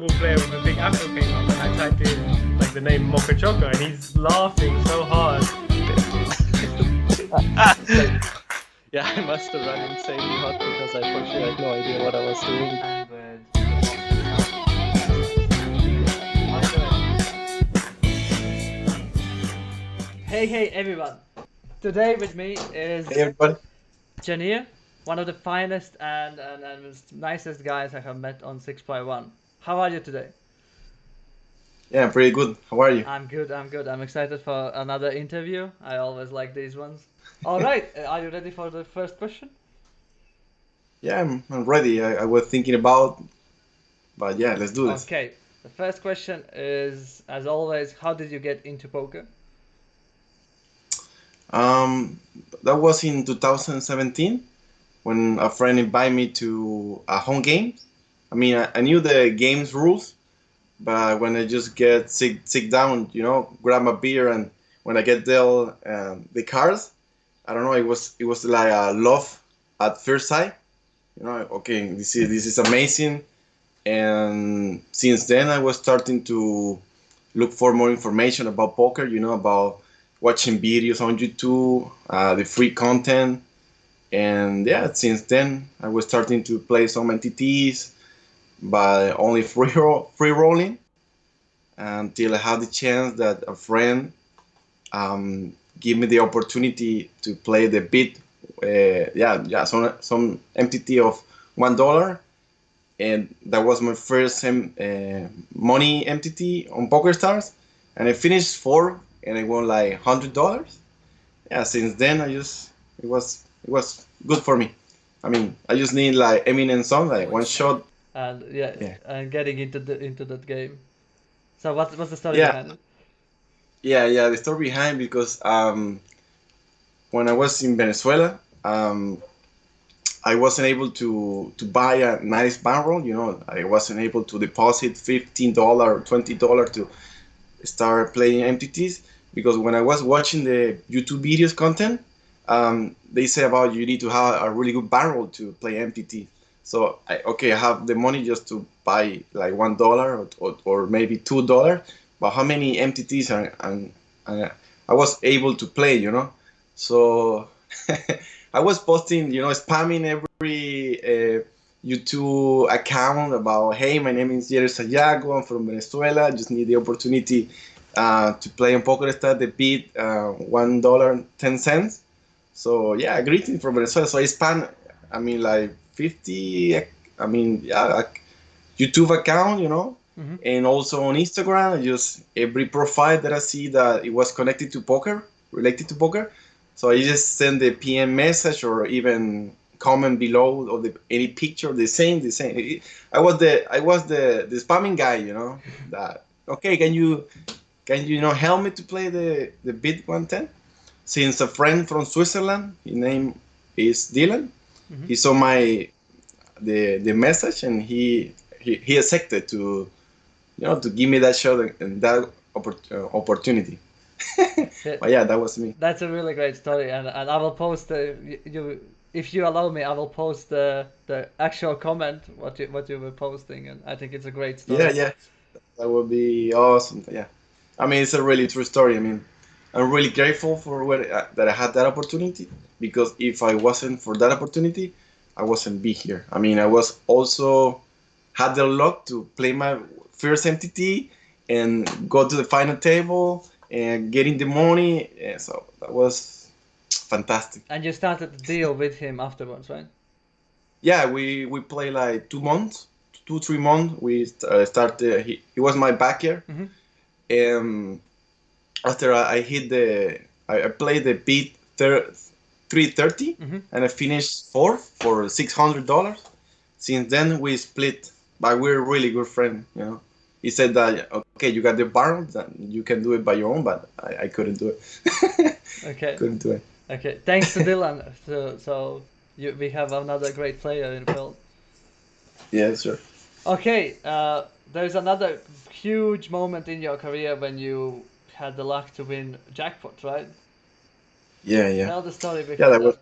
football player with a big afro came up, and I typed in like the name Mokochoko, and he's laughing so hard. Yeah, I must have run insanely hot because I for sure had no idea what I was doing. Hey everyone! Today with me is Hey everybody. Janir, one of the finest and nicest guys I have met on 6x1. How are you today? Yeah, I'm pretty good. How are you? I'm good. I'm excited for another interview. I always like these ones. Alright, are you ready for the first question? Yeah, I'm ready. I was thinking about, but yeah, let's do this. Okay, the first question is, as always, how did you get into poker? Um, that was in 2017 when a friend invited me to a home game. I mean, I knew the game's rules, but when I just get sit down, grab a beer, and when I get dealt the cards, I don't know. It was like a love at first sight. Okay, this is amazing. And since then I was starting to look for more information about poker, about watching videos on YouTube, the free content. And yeah, since then I was starting to play some entities, but only free rolling, until I had the chance that a friend give me the opportunity to play the bid. Some MTT of $1, and that was my first money MTT on PokerStars, and I finished fourth, and I won like $100. Yeah, since then it was good for me. I mean, I just need like Eminem song, like one shot. And yeah, Yeah, and getting into that game. So what's the story yeah, behind it? yeah. The story behind, because when I was in Venezuela, I wasn't able to buy a nice bankroll. I wasn't able to deposit $15 or $20 to start playing MTTs, because when I was watching the YouTube videos content, they say about you need to have a really good barrel to play MTT. So I have the money just to buy like $1 or maybe $2, but how many MTTs I was able to play, So I was posting, spamming every YouTube account about, hey, my name is Jerry Sayago, I'm from Venezuela, I just need the opportunity to play on PokerStars, the bid $1.10. So yeah, greeting from Venezuela. So I spam, I mean, like 50, I mean, yeah, like YouTube account, Hmm. and also on Instagram. I just every profile that I see that it was connected to poker, related to poker. So I just send the PM message or even comment below, or any picture, the same. I was the spamming guy, that, okay, can you help me to play the bid 110? Since a friend from Switzerland, his name is Dylan, Hmm. he saw the message, and he accepted to give me that shot and that opportunity. Yeah, But yeah, that was me. that's a really great story, and I will post you if you allow me. I will post the actual comment what you were posting, and I think it's a great Yeah, story. yeah, that would be awesome. Yeah, I mean, it's a really true story. I mean, I'm really grateful for that I had that opportunity, because if I wasn't for that opportunity, I wasn't be here. I mean, I was also had the luck to play my first MTT and go to the final table and getting the money. And so that was fantastic. And you started the deal with him afterwards, right? Yeah, we play like 2 months, 2 3 months. We started. He was my backer, Mm-hmm. and after I hit I played the beat 330, Mm-hmm. and I finished fourth for $600. Since then we split, but we're really good friends. He said that, okay, you got the barrel, that you can do it by your own, but I couldn't do it. Okay. Couldn't do it. Okay. Thanks to Dylan. So we have another great player in the field. Yeah, sure. Okay. There's another huge moment in your career when you had the luck to win jackpot, right? Yeah, yeah, Tell the story yeah. behind That was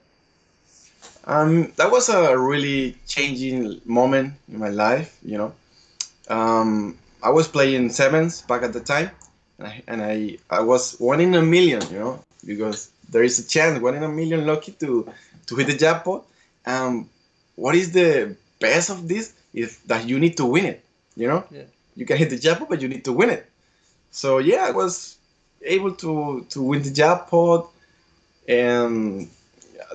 that. that was a really changing moment in my life. I was playing sevens back at the time, and I was 1 in a million, because there is a chance 1 in a million lucky to hit the jackpot. What is the best of this is that you need to win it. Yeah. You can hit the jackpot, but you need to win it. So yeah, I was able to win the jackpot, and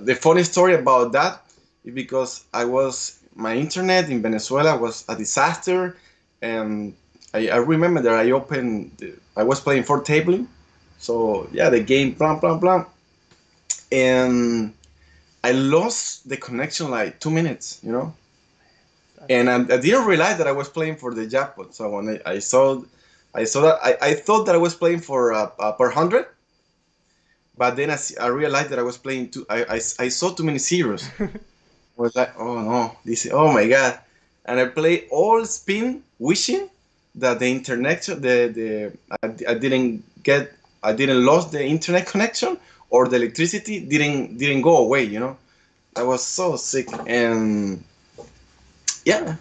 the funny story about that is because my internet in Venezuela was a disaster, and I remember that I was playing for tabling, so yeah, the game blah blah blah, and I lost the connection like 2 minutes, and I didn't realize that I was playing for the jackpot. So when I saw that I thought that I was playing for per hundred, but then I realized that I was playing I saw too many zeros. I was like, oh no, oh my god, and I play all spin, wishing that the internet, I didn't lose the internet connection, or the electricity didn't go away. I was so sick, and yeah,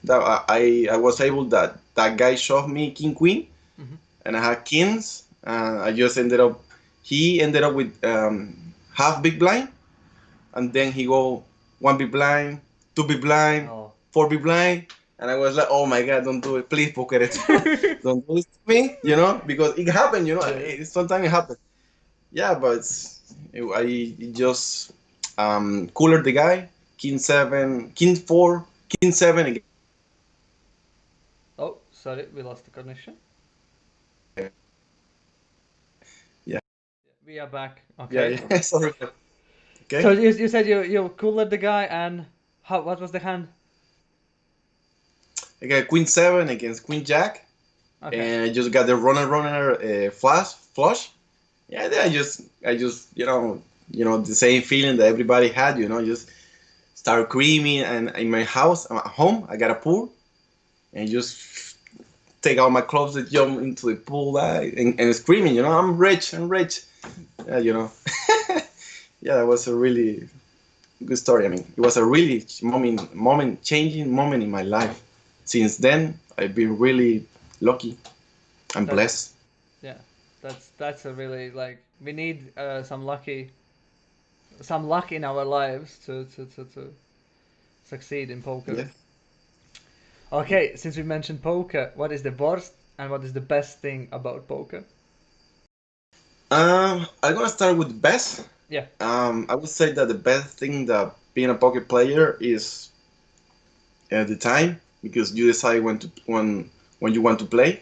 that I was able that guy showed me king queen, Mhm. and I had kings, and he ended up with half big blind, and then he go one big blind, two big blind, Oh. four big blind, and I was like, oh my god, don't do it, please, Pokereto, don't do this to me, because it happened, Yeah. sometimes it happens. Yeah, but I just cooler the guy, king seven, king four, king seven again. Oh, sorry, we lost the connection. Yeah, We are back. yeah, Okay. yeah. Sorry. So Okay. you said you coolered the guy, and what was the hand? I got queen seven against queen jack, Okay. and I just got the runner flush. Yeah, then I just the same feeling that everybody had. Just start screaming, and in my house, at home, I got a pool, and just take out my clothes and jump into the pool, and screaming. I'm rich, I'm rich. Yeah. Yeah, that was a really good story. I mean, it was a really changing moment in my life. Since then, I've been really lucky and That blessed. yeah. That's a really like we need some luck in our lives to succeed in poker. Yeah. Okay, since we mentioned poker, what is the worst and what is the best thing about poker? I'm gonna start with the best. Yeah. I would say that the best thing that being a poker player is the time, because you decide when you want to play,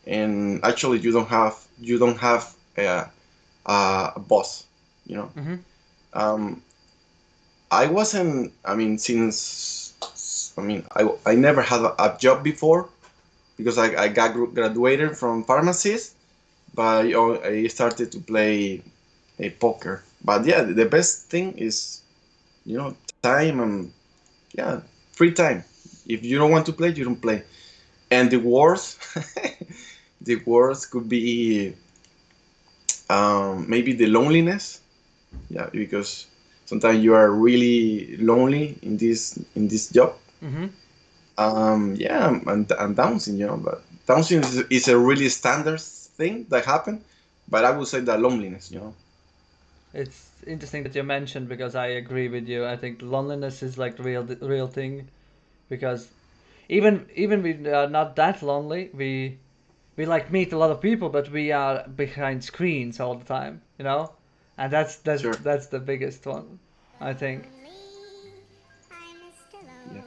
and actually you don't have a boss. You know. Mm-hmm. Um, I wasn't. I mean, since I mean, I never had a job before, because I got graduated from pharmacist, but I started to play a poker. But yeah, the best thing is time, and yeah, free time. If you don't want to play, you don't play. And the worst, the worst could be maybe the loneliness. Yeah, because sometimes you are really lonely in this job. Mm-hmm. Yeah, and dancing, but dancing is a really standard thing that happen. But I would say that loneliness. It's interesting that you mentioned because I agree with you. I think loneliness is like real thing because even we are not that lonely. We like meet a lot of people, but we are behind screens all the time, and Sure. that's the biggest one, I think. Yeah.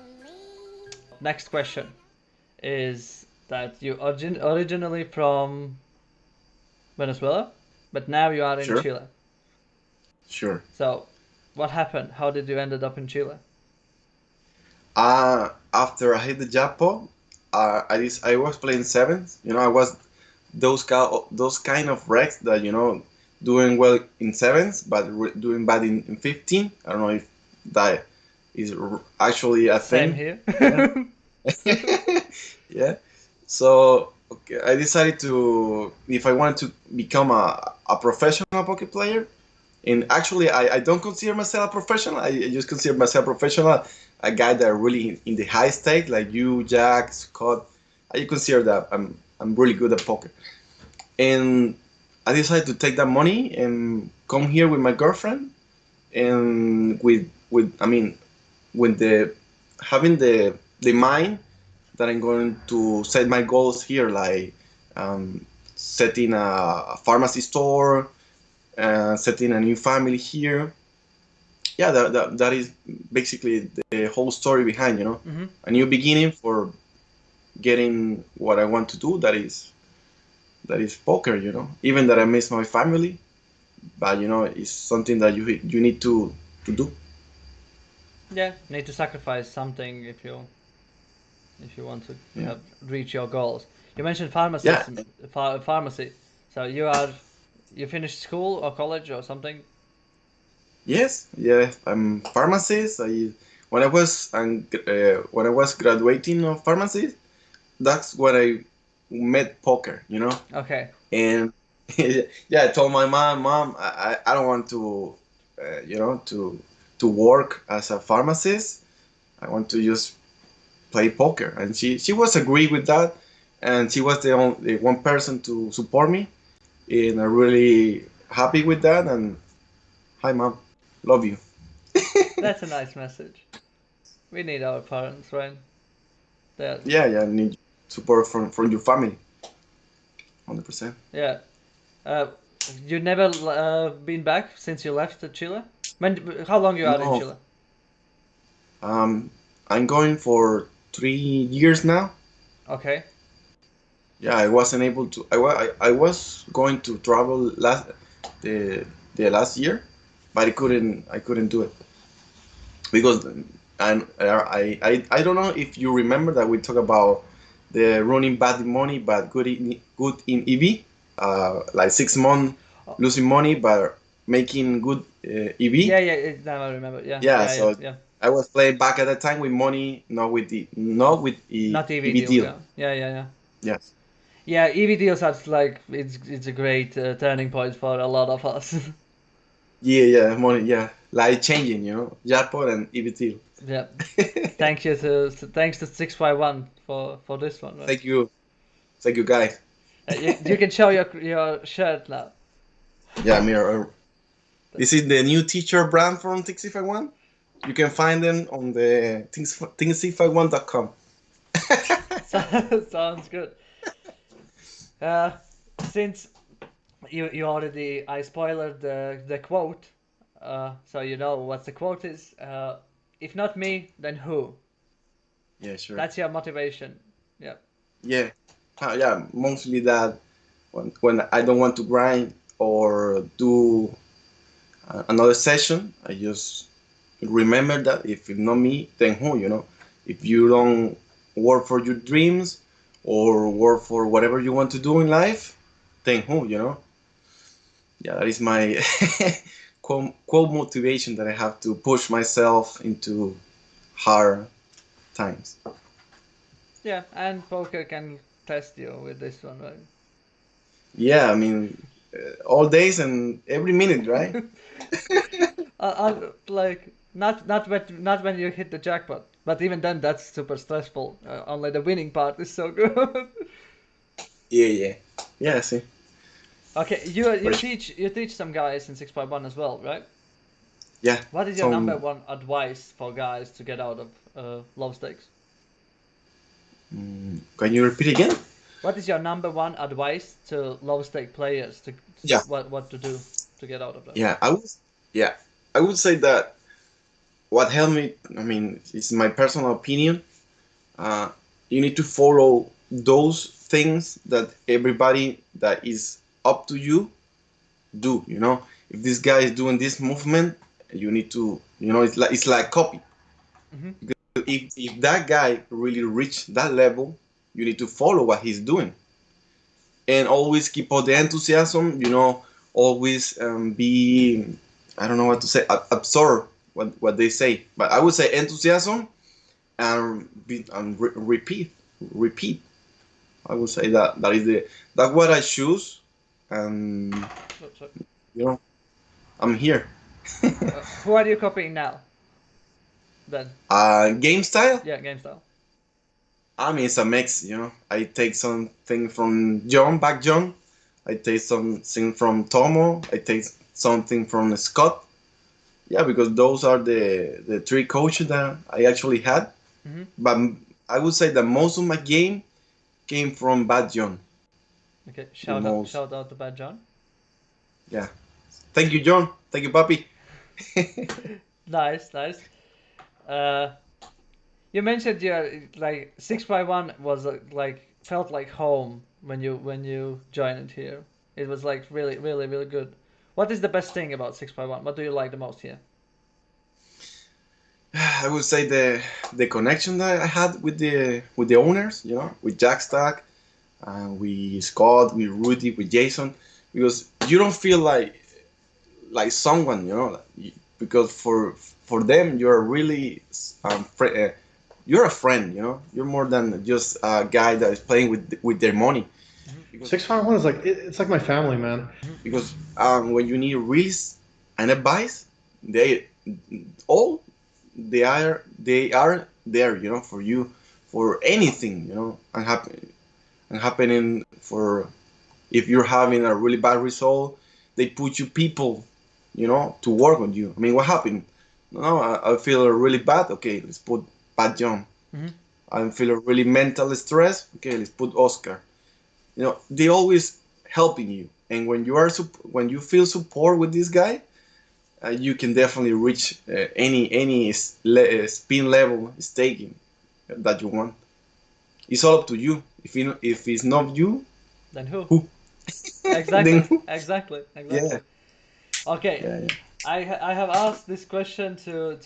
Next question is that you originally from Venezuela, but now you are in Sure. Chile. Sure. So, what happened? How did you ended up in Chile? After I hit the jackpot, I was playing sevens. I was those kind of wrecks that doing well in sevens, but doing bad in 15. I don't know if that is actually a Same thing. here. Yeah. Yeah. So okay, I decided to if I wanted to become a professional poker player, And actually, I don't consider myself a professional. I just consider myself a professional, a guy that really in the high stake, like you, Jack, Scott. I consider that I'm really good at poker. And I decided to take that money and come here with my girlfriend, and with I mean, with the having the mind that I'm going to set my goals here, like um, setting a pharmacy store, setting a new family here. Yeah, that is basically the whole story behind, Mm-hmm. a new beginning for getting what I want to do. That is poker, Even that I miss my family, but it's something that you need to do. Yeah, need to sacrifice something if you want to Yeah. reach your goals. You mentioned Yeah. pharmacy. So you finished school or college or something? Yes. Yeah. I'm pharmacist. When I was graduating of pharmacy, that's when I met poker. Okay. And yeah, I told my mom, I don't want to, to work as a pharmacist. I want to just play poker, and she was agree with that, and she was the only one person to support me, and I'm really happy with that. And hi, mom, love you. That's a nice message. We need our parents, right? That Yeah, yeah, I need support from your family, 100%. yeah. Uh, you never been back since you left Chile? How long you are in No, Chile? um, I'm going for 3 years now. Okay. Yeah, I wasn't able to. I was going to travel the the last year, but I couldn't do it because I don't know if you remember that we talked about the running bad in money but good in EV, like 6 months Oh, losing money but making good EV. yeah, yeah. Now I remember. Yeah, Yeah, yeah, yeah, so yeah. I was playing back at that time with money, not with the Not EV EV deals. deal. Yeah, yeah, yeah, yeah. Yes. Yeah, EV deals are like it's a great turning point for a lot of us. Yeah, yeah, money, yeah. Life changing, Jackpot and EV deal. Yeah. Thanks to 651 for this one, right? Thank you. Thank you, guys. You can show your shirt now. Yeah, Mirror. This is the new teacher brand from Tixify1. You can find them on the Tixify1.com. Sounds good. Uh, since you already I spoiled the quote, so you know what the quote is. If not me, then who? Yeah, sure. That's your motivation. Yeah. Yeah. Yeah, mostly that when I don't want to grind or do another session, I just remember that if it's not me, then who? If you don't work for your dreams or work for whatever you want to do in life, then who? Yeah, that is my quote motivation that I have to push myself into hard times. Yeah, and poker can test you with this one, right? Yeah, I mean, all days and every minute, right? Like not when you hit the jackpot, but even then that's super stressful. Only the winning part is so good. Yeah, yeah, yeah. See, Okay, you for you sure. teach you teach some guys in 6.1 as well, right? Yeah. What is your number So, one advice for guys to get out of low stakes? can you repeat again? What is your number one advice to low stake players to Yeah, what to do to get out of that? yeah. Yeah, I would say that what helped me. I mean, it's my personal opinion. Uh, you need to follow those things that everybody that is up to you do. If this guy is doing this movement, you need to. It's like copy. Hmm. If that guy really reached that level, you need to follow what he's doing and always keep all the enthusiasm. Always be. I don't know what to say. Absorb what they say, but I would say enthusiasm and repeat. I would say that's what I choose, and So, you know I'm here. Who are you copying now? Then Game style. yeah, game style. I mean, it's a mix. I take something from John, back John. I take something from Tomo. I take something from Scott. Yeah, because those are the three coaches that I actually had. Mm-hmm. But I would say that most of my game came from Bad John. Okay, The most. shout out to Bad John. Yeah. Thank you, John. Thank you, Papi. Nice, nice. Uh, you mentioned your like 6x1 was like felt like home when you joined here. It was like really really really good. What is the best thing about 6x1? What do you like the most here? I would say the connection that I had with the owners, with Jack Stack, with Scott, with Rudy, with Jason, because you don't feel like someone, because for them you're really you're a friend, you're more than just a guy that is playing with their money. Because 651 is like it's like my family, man. because when you need reels and advice, they all they are there, for you, for anything, and happening for if you're having a really bad result, they put you people, to work on you. I mean, what happened? No, I feel really bad. Okay, let's put Pat John. Mm-hmm. I'm feeling really mental stress. Okay, let's put Oscar. They always helping you, and when you feel support with this guy, you can definitely reach any spin level staking that you want. It's all up to you. If it's not you, Then who? who? Exactly, Then who? exactly, Yeah, exactly. Okay, yeah, yeah. I have asked this question to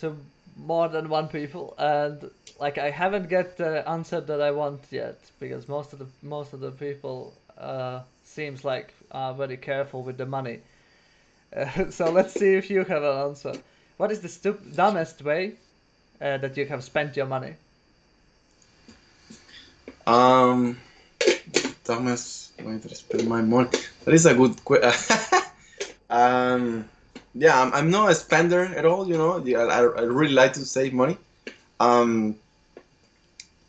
more than one people, and like I haven't get the answer that I want yet because most of the people seems like are very careful with the money. So let's see if you have an answer. What is the dumbest way that you have spent your money? Um, Thomas, where did I spend my money? That is a good question. um, yeah, I'm not a spender at all. Yeah, I really like to save money. Um,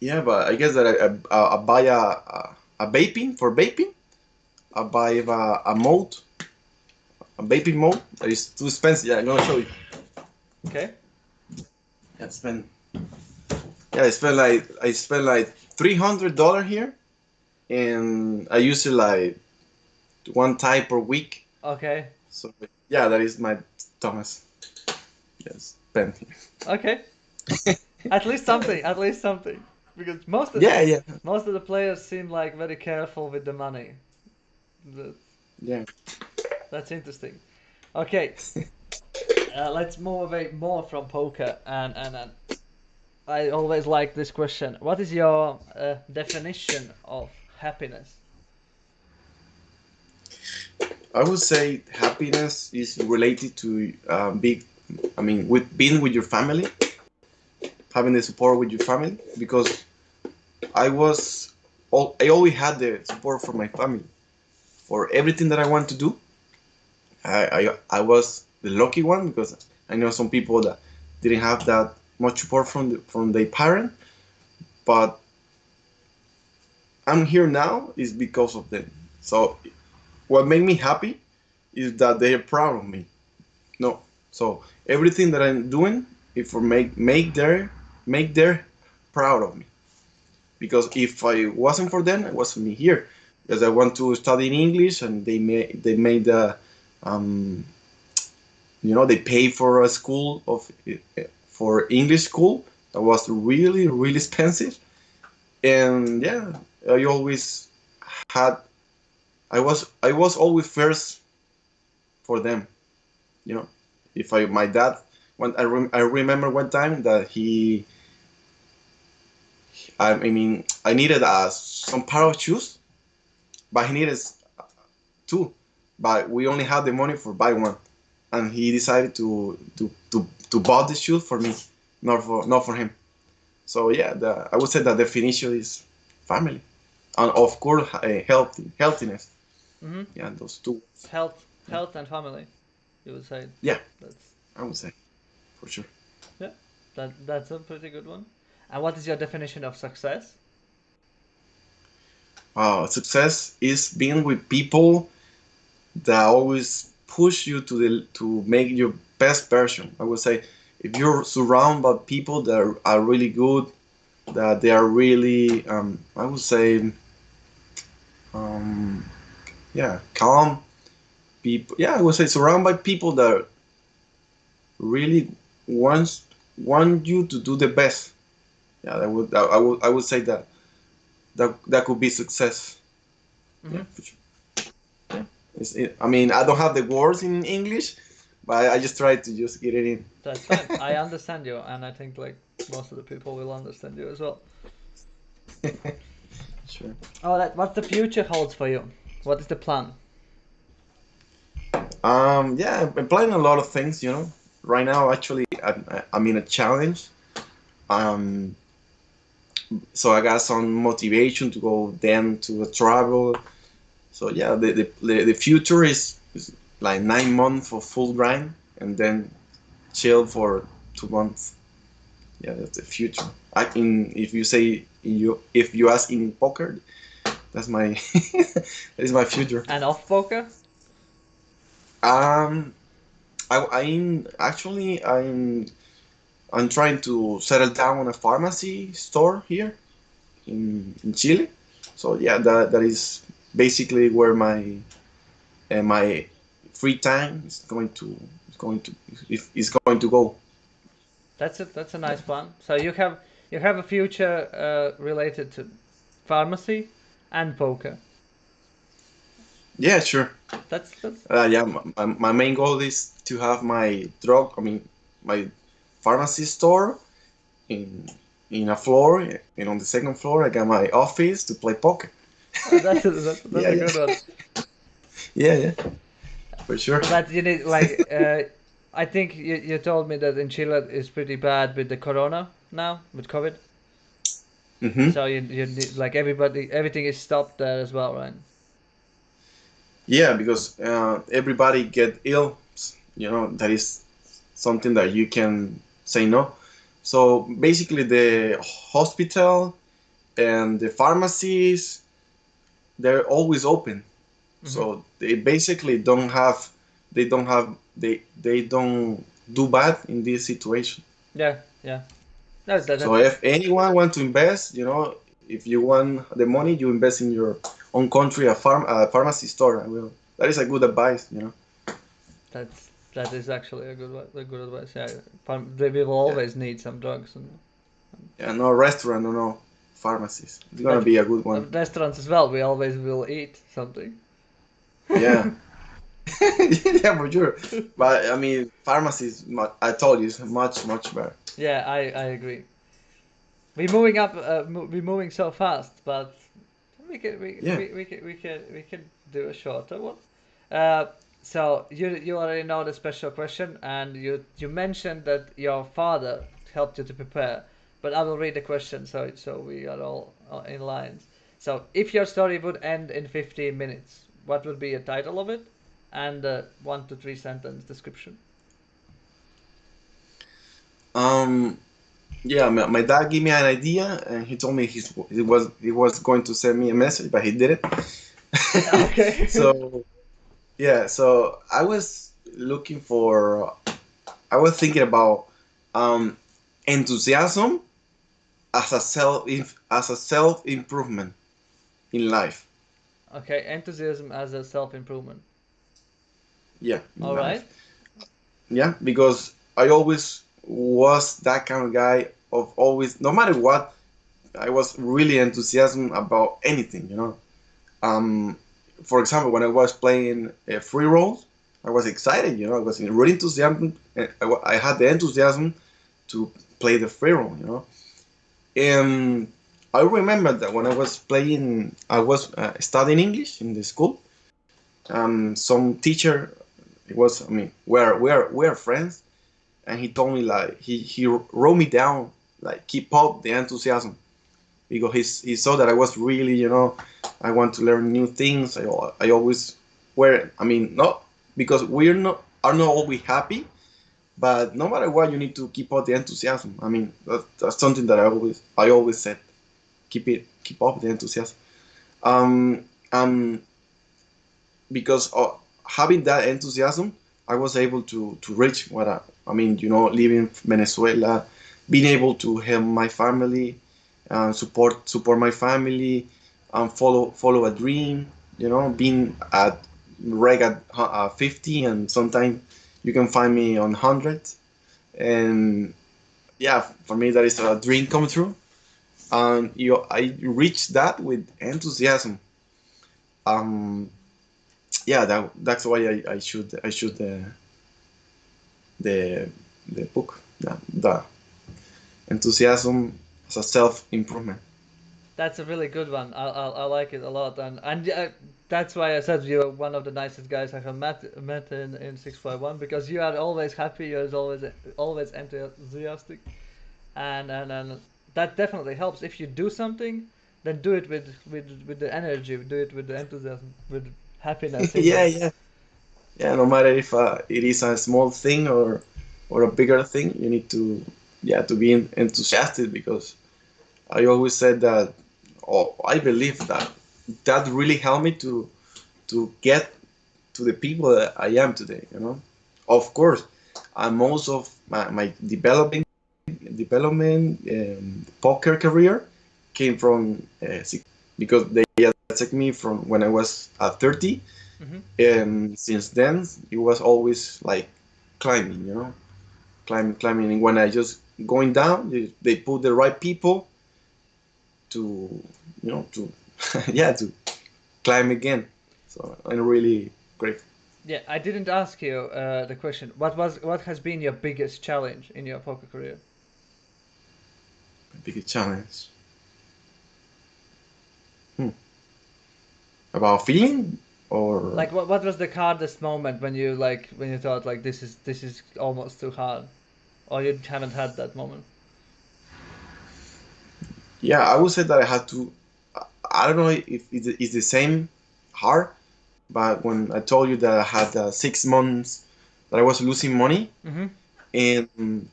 yeah, but I guess that I buy a vaping for vaping. I buy a mode, a vaping mode that is too expensive. Yeah, I'm gonna show you. Okay. Yeah, I spent like $300 here, and I use it like one time per week. Okay. So yeah, that is my Thomas. Yes, spent here. Okay. At least something. At least something. Because Yeah, yeah, most of the players seem like very careful with the money. That- yeah. That's interesting. Okay, let's move away more from poker, and I always like this question. What is your definition of happiness? I would say happiness is related to with being with your family, having the support with your family. Because I always had the support from my family for everything that I want to do. I was the lucky one because I know some people that didn't have that much support from their parent, but I'm here now is because of them. So what made me happy is that they are proud of me. No, so everything that I'm doing is for make their proud of me. Because if I wasn't for them, I wasn't me here. Because I want to study in English, and they made um, they pay for a school for English school that was really really expensive. And yeah, I always had I was always first for them. You know, if my dad, when I remember one time that I needed some pair of shoes, but he needed two, but we only had the money for buy one, and he decided to buy the shoes for me, not for him. So yeah, I would say the definition is family, and of course healthiness. Mm-hmm. Yeah, those two. Health and family. You would say Yeah, that's I would say for sure. yeah, that's a pretty good one. And what is your definition of success? Success is being with people that always push you to make your best version. I would say if you're surrounded by people that are really good, that they are really, I would say, um, yeah, calm people. Yeah, I would say surrounded by people that really wants want you to do the best. Yeah, I would say that could be success. Yeah, Hmm. for sure. I mean, I don't have the words in English, but I just try to just get it in. That's fine. I understand you, and I think like most of the people will understand you as well. Sure. Oh, what the future holds for you? What is the plan? Yeah, I'm playing a lot of things, Right now, actually, I'm in a challenge. Um, so I got some motivation to go then to a travel. So yeah, the future is like 9 months of full grind and then chill for 2 months. Yeah, that's the future. I can, if you ask in poker, that's my that is my future. And off poker? Um, I'm trying to settle down on a pharmacy store here in Chile. So yeah, that is basically where my free time is going to go. That's a nice plan. So you have a future related to pharmacy and poker. Yeah, sure. That's Yeah, my main goal is to have my pharmacy store in in a floor, and on the second floor I got my office to play poker. that's Yeah, a yeah, good one. yeah, yeah, for sure. But you need like I think you told me that in Chile it's pretty bad with the corona now with COVID. Hmm. So you need, like everything is stopped there as well, right? Yeah, because everybody get ill. That is something that you can say no. So basically, the hospital and the pharmacies, they're always open. Mm-hmm. So they basically they don't do bad in this situation. Yeah, yeah. No, So if anyone want to invest, if you want the money, you invest in your own country, a pharmacy store. I will. That is a good advice. that is actually a good advice. Yeah, they will Yeah. always need some drugs and Yeah, no restaurant, no pharmacies. It's gonna but be a good one. restaurants as well. We always will eat something. Yeah. Yeah, for sure. But I mean, pharmacies. I told you, it's much better. Yeah, I agree. We're moving up. We're moving so fast, but we can Yeah. we can do a shorter one. Uh, so you already know the special question, and you mentioned that your father helped you to prepare. But I will read the question so we are all in lines. So if your story would end in 15 minutes, what would be the title of it, and 1 to 3 sentence description? Um. Yeah. My dad gave me an idea, and he told me he was going to send me a message, but he didn't. Okay. So yeah. So I was thinking about um enthusiasm as a self improvement in life. Okay, enthusiasm as a self improvement. Yeah, in All life. right. Yeah, because I always was that kind of guy of always, no matter what, I was really enthusiastic about anything. Um, for example, when I was playing free rolls, I was excited. I was really enthusiastic. I had the enthusiasm to play the free roll. And I remember that when I was studying English in the school. Some teacher, it was, I mean, we're friends, and he told me like he wrote me down like keep up the enthusiasm because he saw that I was really I want to learn new things. I always were, I mean, not because we're not are not always happy, but no matter what, you need to keep up the enthusiasm. I mean, that's something that I always said. Keep up the enthusiasm. Um, um, because having that enthusiasm, I was able to reach what I mean. Living in Venezuela, being able to help my family, support my family, follow a dream. Being at reg at 50, and sometimes you can find me on 100. And yeah, for me that is a dream come true. And I reached that with enthusiasm. Um, yeah, that's why I should the book, the enthusiasm as a self improvement. That's a really good one. I like it a lot, and that's why I said you're one of the nicest guys I have met in 651, because you are always happy. You're always enthusiastic, and that definitely helps. If you do something, then do it with the energy, do it with the enthusiasm, with happiness in Yeah, you. yeah, yeah. No matter if it is a small thing or a bigger thing, you need to, yeah, to be enthusiastic, because I always said that, or I believe that really helped me to get to the people that I am today. Of course, most of my development poker career came from because they attacked me from when I was 30, Hmm. and since then it was always like climbing, climbing. And when I just going down, they put the right people to, to yeah, to climb again. So I'm really grateful. Yeah, I didn't ask you the question. What has been your biggest challenge in your poker career? Biggest challenge. Hmm. About feeling or Like what was the hardest moment when you thought like this is almost too hard, or you haven't had that moment? yeah, I would say that I had to. I don't know if it's the same hard, but when I told you that I had 6 months that I was losing money, Mm-hmm. and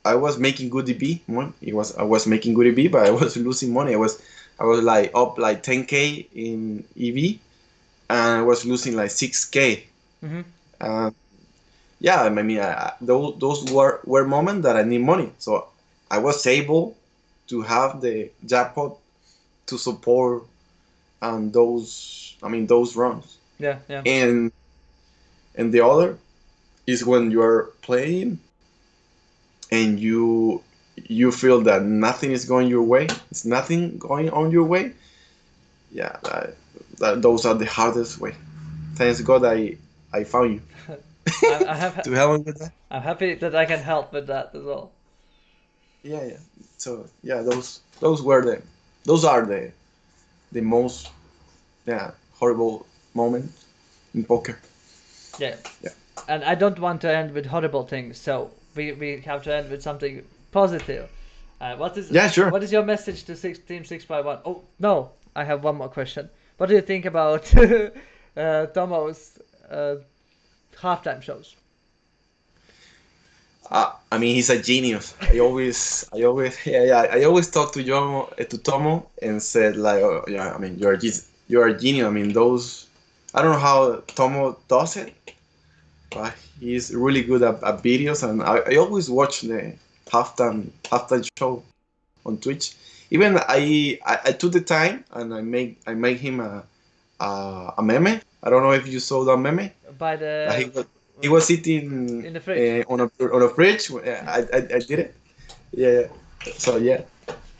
I was making good EB. I was making good EB, but I was losing money. I was like up like 10K in EV, and I was losing like 6K. Mm-hmm. Uh, yeah, I mean, those were moments that I need money, so I was able to have the jackpot to support those runs. Yeah, yeah, And the other is when you are playing and you feel that nothing is going your way. It's nothing going on your way. Yeah, those are the hardest way. Thanks God I found you I have to help me with that. I'm happy that I can help with that as well. Yeah, yeah. So yeah, those are the most, yeah, horrible moments in poker. Yeah, Yeah. and I don't want to end with horrible things, so we have to end with something positive. What is Yeah, sure. what is your message to Team 651? Oh no, I have one more question. What do you think about Tomo's halftime shows? I mean, he's a genius. Yeah, yeah. I always talk to Tomo, and said like, oh, yeah. I mean, you're a genius. I mean, I don't know how Tomo does it, but he's really good at videos, and I always watch the halftime show on Twitch. Even I took the time and I made him a meme. I don't know if you saw that meme. By That the he was sitting in the fridge. on a fridge. Yeah, I did it. Yeah, yeah. So yeah,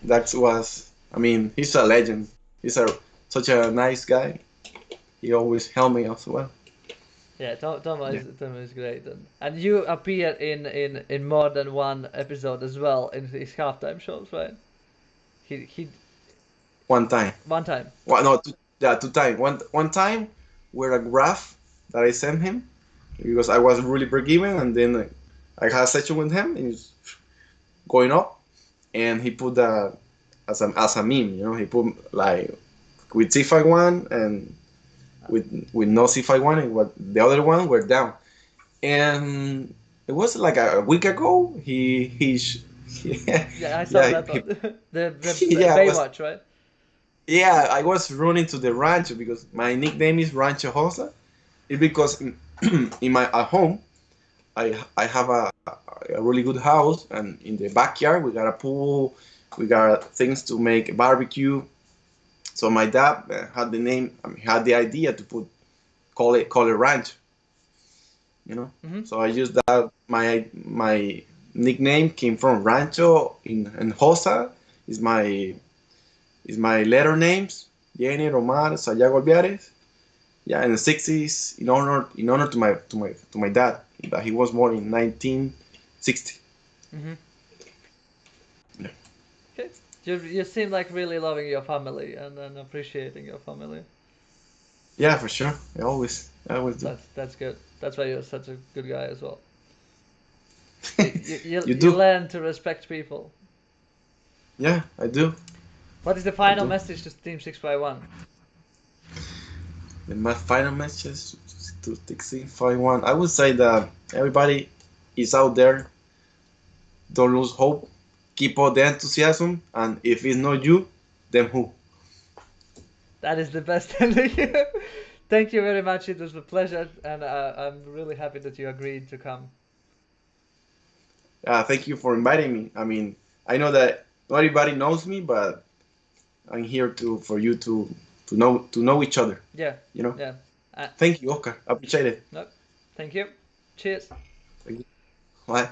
that was. I mean, he's a legend. He's such a nice guy. He always helped me as well. Yeah, Yeah. Tomo is great, and you appear in more than one episode as well in his halftime shows, right? He One time. one time. Well, no, yeah, 2 times. One time with a graph that I sent him because I was really break even, and then I had a session with him. He's going up, and he put that as a meme. He put like with Tifa one and with no C51, and what the other one were down. And it was like a week ago. Yeah, Yeah, I saw yeah, that one. The yeah, Baywatch, right? yeah. I was running to the rancho because my nickname is Rancho Hosa. It's because in my at home I have a really good house, and in the backyard we got a pool, we got things to make a barbecue. So my dad had the name, had the idea to call it ranch, you know. Hmm. So I used that. My nickname came from Rancho in Josa is my letter names, Jenny, Romar, Sayago Albiares. Yeah, in the 60s, in honor to my dad, that he was born in 1960. Hmm. Yeah. Okay. You seem like really loving your family and appreciating your family. Yeah, for sure. I always do. That's good. That's why you're such a good guy as well. You You you do? learn to respect people. Yeah, I do. What is the I final do. message to Team 6x1? And my final message to Dixie 51, I would say that everybody is out there. Don't lose hope. Keep up the enthusiasm. And if it's not you, then who? That is the best ending. Thank you very much. It was a pleasure, and I'm really happy that you agreed to come. Thank you for inviting me. I mean, I know that not everybody knows me, but I'm here for you to know each other. Yeah, You know. yeah. Uh, Thank you, Oscar. I appreciate it. no, thank you. Cheers. Thank you. Bye.